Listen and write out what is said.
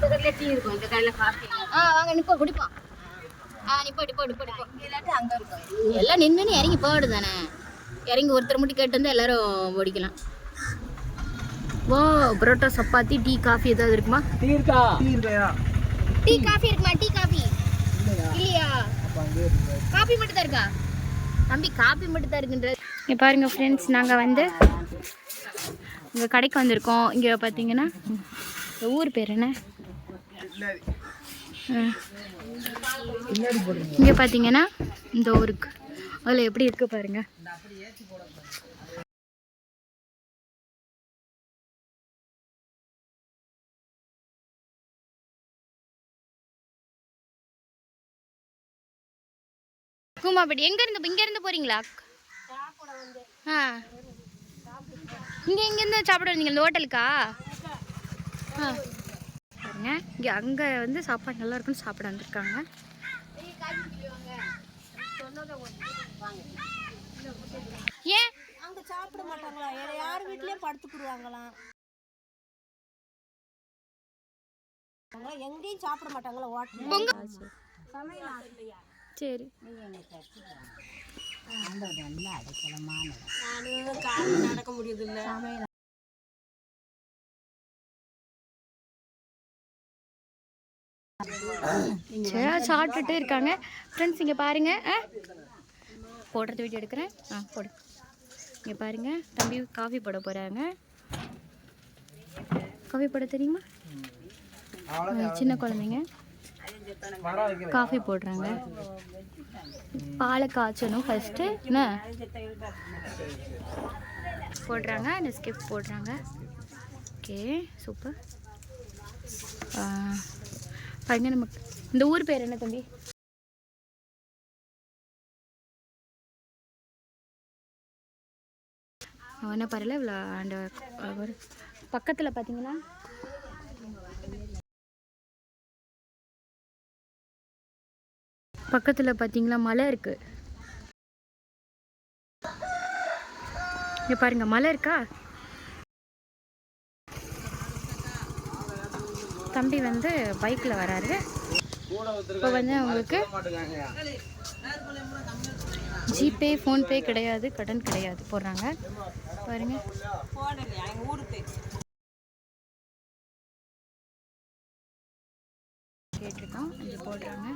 பக்கத்துல டீ இருக்கும், இந்த கடையில காஃபி. வாங்க நிப்போ குடிப்போம். நிப்போ இல்லாட்டி அங்க இருக்கும். எல்லாம் நின்னு இறங்கி போடு தானே. இறங்கி ஒருத்தர் மட்டும் கேட்டு வந்து எல்லாரும் ஓடிக்கலாம். ஓ பரோட்டா சப்பாத்தி டீ காஃபி ஏதாவது இருக்குமா? டீ இருக்கா? டீ காஃபி இருக்குமா? டீ காஃபி இல்லையா? காஃபி மட்டும் தான் இருக்கா தம்பி? காஃபி மட்டும் தான் இருக்குன்ற. இங்கே பாருங்க ஃப்ரெண்ட்ஸ், நாங்கள் வந்து இங்கே கடைக்கு வந்திருக்கோம். இங்கே பார்த்தீங்கன்னா இந்த ஊர் பேர் என்ன? இங்கே பார்த்தீங்கன்னா இந்த ஊருக்கு அதில் எப்படி இருக்கு பாருங்க. கூமாப்பட்டி எங்க இருந்து போறீங்களா? இங்கேருந்து சாப்பிட வந்தீங்க இந்த ஹோட்டலுக்கா? பாருங்க இங்கே அங்கே வந்து சாப்பாடு நல்லா இருக்குன்னு சாப்பிட வந்திருக்காங்க. ஏன் அங்கே சாப்பிட மாட்டாங்களா? யார் வீட்லேயும் படுத்துக்குருவாங்களாம். எங்கேயும் சாப்பிட மாட்டாங்களா ஹோட்டல்? சரி நடக்க முடியுது. சாப்பிட்டுட்டு இருக்காங்க ஃப்ரெண்ட்ஸ். இங்கே பாருங்க, போடுறது வீடியோ எடுக்கிறேன். போடு. இங்கே பாருங்க, தம்பி காஃபி போட போகிறாங்க. காஃபி போட தெரியுமா? சின்ன குழந்தைங்க காஃபி போடுறாங்க. பாலை காய்ச்சணும் ஃபஸ்ட்டு, என்ன போடுறாங்க? நெஸ்கேஃப் போடுறாங்க. Okay super. பாருங்க, நமக்கு இந்த ஊர் பேர் என்ன தம்பி? என்ன பாருல இவ்வளோ அந்த பக்கத்தில் பார்த்தீங்கன்னா மலை இருக்குது. இங்கே பாருங்க மலை இருக்கா? தம்பி வந்து பைக்கில் வராரு. இப்போ வந்து அவங்களுக்கு ஜிபே ஃபோன்பே கிடையாது, கடன் கிடையாது போடுறாங்க. பாருங்க கேட்டிருக்கோம், இங்கே போடுறாங்க.